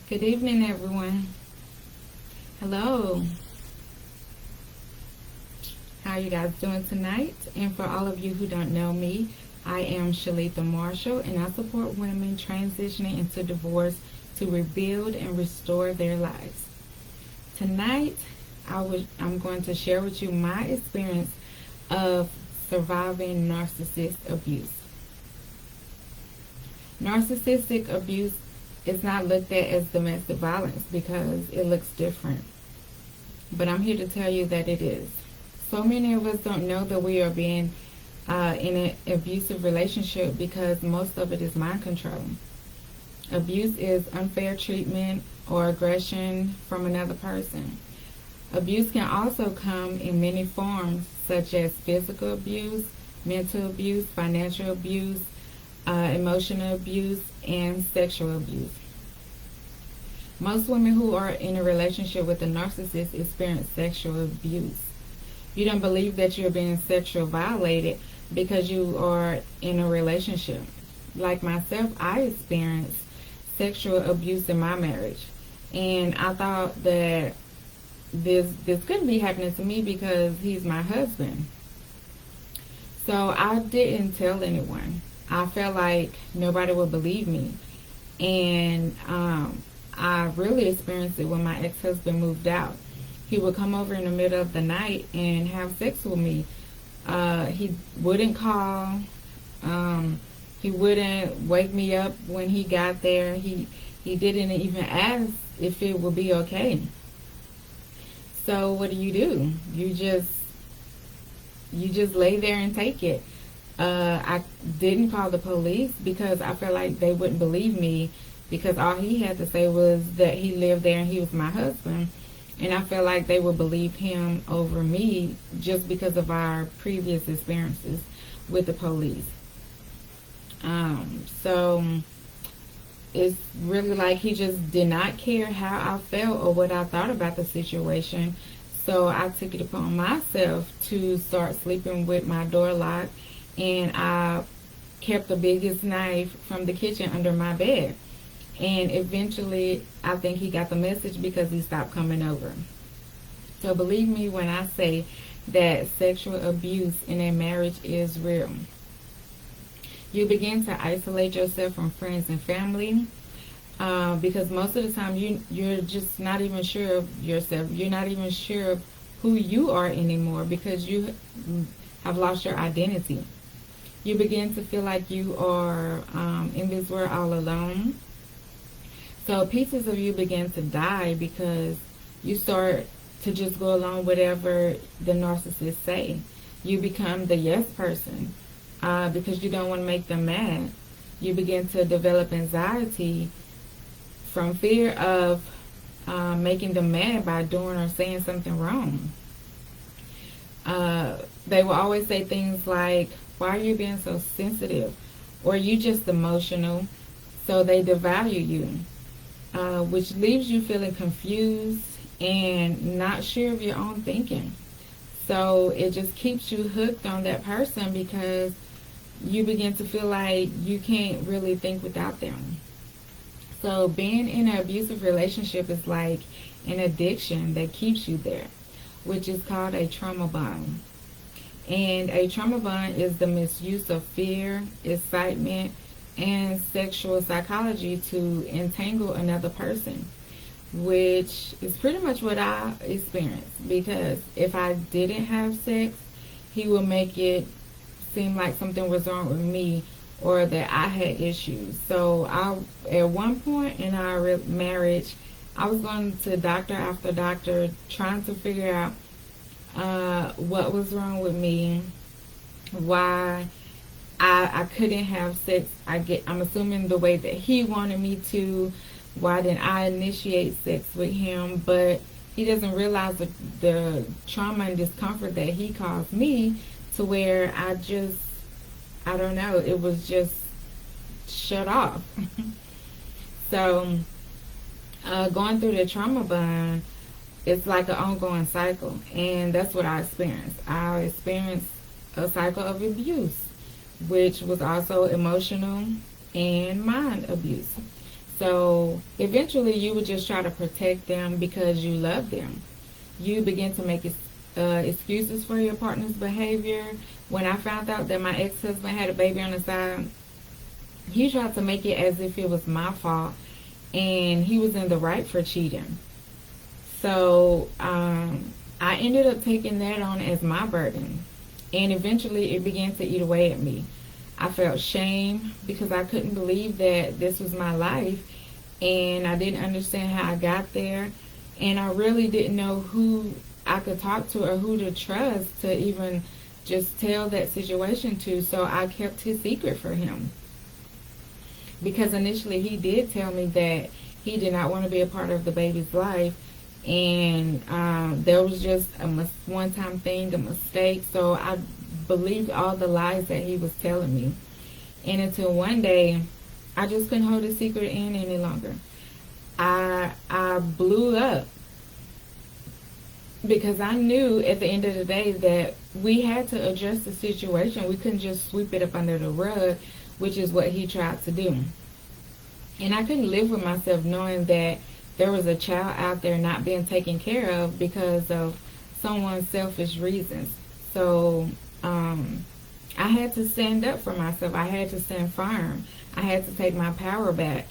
Good evening, everyone. Hello. How are you guys doing tonight? And for all of you who don't know me, I am Shalitha Marshall, and I support women transitioning into divorce to rebuild and restore their lives. Tonight, I'm going to share with you my experience of surviving narcissist abuse. Narcissistic abuse is not looked at as domestic violence because it looks different. But I'm here to tell you that it is. So many of us don't know that we are being in an abusive relationship because most of it is mind control. Abuse is unfair treatment or aggression from another person. Abuse can also come in many forms, such as physical abuse, mental abuse, financial abuse, emotional abuse, and sexual abuse. Most women who are in a relationship with a narcissist experience sexual abuse. You don't believe that you're being sexually violated because you are in a relationship. Like myself, I experienced sexual abuse in my marriage, and I thought that this couldn't be happening to me because he's my husband. So I didn't tell anyone. I felt like nobody would believe me, and I really experienced it when my ex-husband moved out. He would come over in the middle of the night and have sex with me. He wouldn't call. He wouldn't wake me up when he got there. He didn't even ask if it would be okay. So what do? You just lay there and take it. I didn't call the police because I felt like they wouldn't believe me, because all he had to say was that he lived there and he was my husband. And I felt like they would believe him over me just because of our previous experiences with the police. So it's really like he just did not care how I felt or what I thought about the situation. So I took it upon myself to start sleeping with my door locked, and I kept the biggest knife from the kitchen under my bed. And eventually, I think he got the message because he stopped coming over. So believe me when I say that sexual abuse in a marriage is real. You begin to isolate yourself from friends and family because most of the time you're just not even sure of yourself. You're not even sure of who you are anymore because you have lost your identity. You begin to feel like you are in this world all alone. So pieces of you begin to die because you start to just go along whatever the narcissist say. You become the yes person because you don't want to make them mad. You begin to develop anxiety from fear of making them mad by doing or saying something wrong. They will always say things like, "Why are you being so sensitive?" Or "You just emotional." So they devalue you. Which leaves you feeling confused and not sure of your own thinking. So it just keeps you hooked on that person because you begin to feel like you can't really think without them. So being in an abusive relationship is like an addiction that keeps you there, which is called a trauma bond. And a trauma bond is the misuse of fear, excitement, and sexual psychology to entangle another person, which is pretty much what I experienced, because if I didn't have sex, he would make it seem like something was wrong with me or that I had issues. So at one point in our marriage, I was going to doctor after doctor trying to figure out what was wrong with me, why I couldn't have sex. I'm assuming the way that he wanted me to. Why didn't I initiate sex with him? But he doesn't realize the trauma and discomfort that he caused me, to where I don't know, it was just shut off. So going through the trauma bond, it's like an ongoing cycle, and that's what I experienced. I experienced a cycle of abuse, which was also emotional and mind abuse. So eventually you would just try to protect them because you love them. You begin to make excuses for your partner's behavior. When I found out that my ex-husband had a baby on the side, he tried to make it as if it was my fault and he was in the right for cheating. So I ended up taking that on as my burden. And eventually it began to eat away at me. I felt shame because I couldn't believe that this was my life. And I didn't understand how I got there. And I really didn't know who I could talk to or who to trust to even just tell that situation to. So I kept his secret for him. Because initially he did tell me that he did not want to be a part of the baby's life. And there was just a one-time thing, a mistake. So I believed all the lies that he was telling me. And until one day, I just couldn't hold his secret in any longer. I blew up because I knew at the end of the day that we had to address the situation. We couldn't just sweep it up under the rug, which is what he tried to do. And I couldn't live with myself knowing that there was a child out there not being taken care of because of someone's selfish reasons. So I had to stand up for myself. I had to stand firm. I had to take my power back.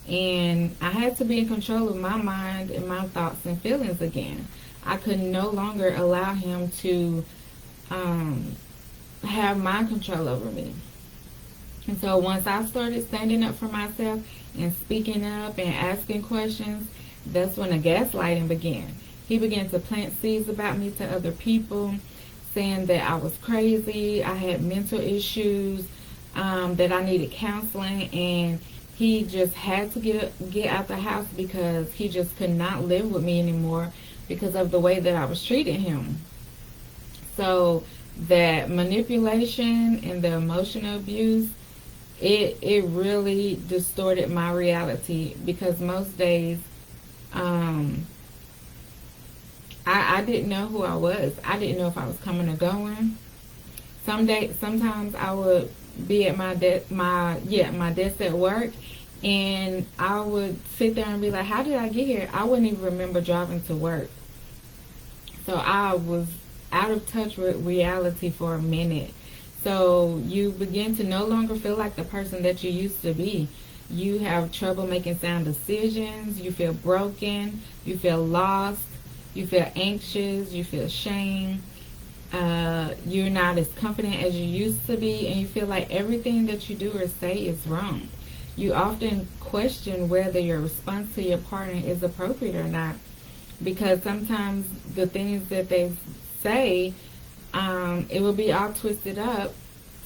And I had to be in control of my mind and my thoughts and feelings again. I could no longer allow him to have mind control over me. And so once I started standing up for myself and speaking up and asking questions, that's when the gaslighting began. He began to plant seeds about me to other people, saying that I was crazy, I had mental issues, that I needed counseling, and he just had to get out the house because he just could not live with me anymore because of the way that I was treating him. So that manipulation and the emotional abuse, it really distorted my reality because most days I didn't know who I was. I didn't know if I was coming or going. Sometimes I would be at my desk at work, and I would sit there and be like, how did I get here? I wouldn't even remember driving to work. So I was out of touch with reality for a minute. So you begin to no longer feel like the person that you used to be. You have trouble making sound decisions. You feel broken. You feel lost. You feel anxious. You feel shame. You're not as confident as you used to be, and you feel like everything that you do or say is wrong. You often question whether your response to your partner is appropriate or not, because sometimes the things that they say, it will be all twisted up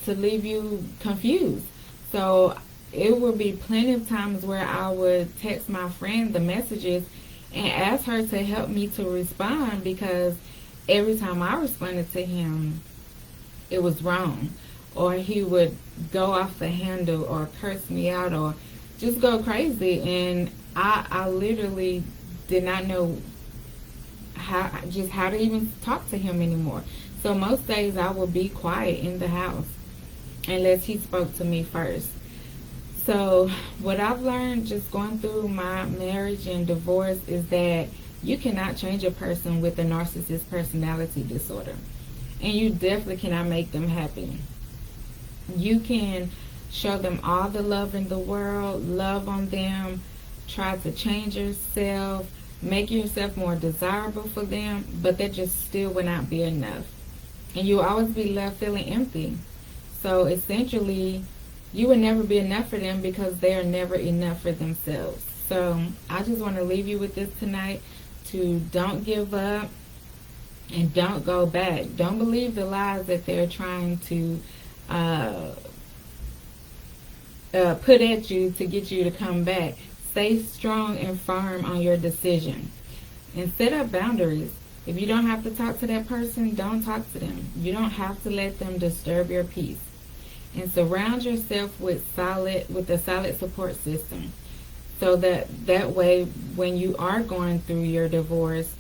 to leave you confused. So it would be plenty of times where I would text my friend the messages and ask her to help me to respond, because every time I responded to him, it was wrong. Or he would go off the handle or curse me out or just go crazy. And I literally did not know how to even talk to him anymore. So most days I would be quiet in the house unless he spoke to me first. So what I've learned just going through my marriage and divorce is that you cannot change a person with a narcissist personality disorder. And you definitely cannot make them happy. You can show them all the love in the world, love on them, try to change yourself, make yourself more desirable for them, but that just still will not be enough. And you'll always be left feeling empty. So essentially, you will never be enough for them because they are never enough for themselves. So I just want to leave you with this tonight, to don't give up and don't go back. Don't believe the lies that they're trying to put at you to get you to come back. Stay strong and firm on your decision. And set up boundaries. If you don't have to talk to that person, don't talk to them. You don't have to let them disturb your peace. And surround yourself with a solid support system. So that way, when you are going through your divorce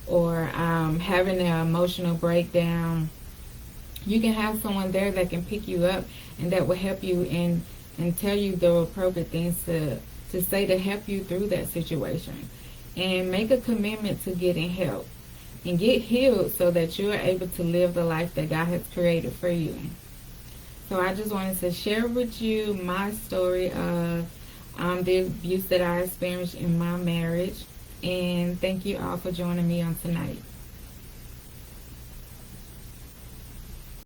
or having an emotional breakdown, you can have someone there that can pick you up and that will help you and tell you the appropriate things to to say to help you through that situation. And make a commitment to getting help and get healed so that you are able to live the life that God has created for you. So I just wanted to share with you my story of the abuse that I experienced in my marriage. And thank you all for joining me on tonight.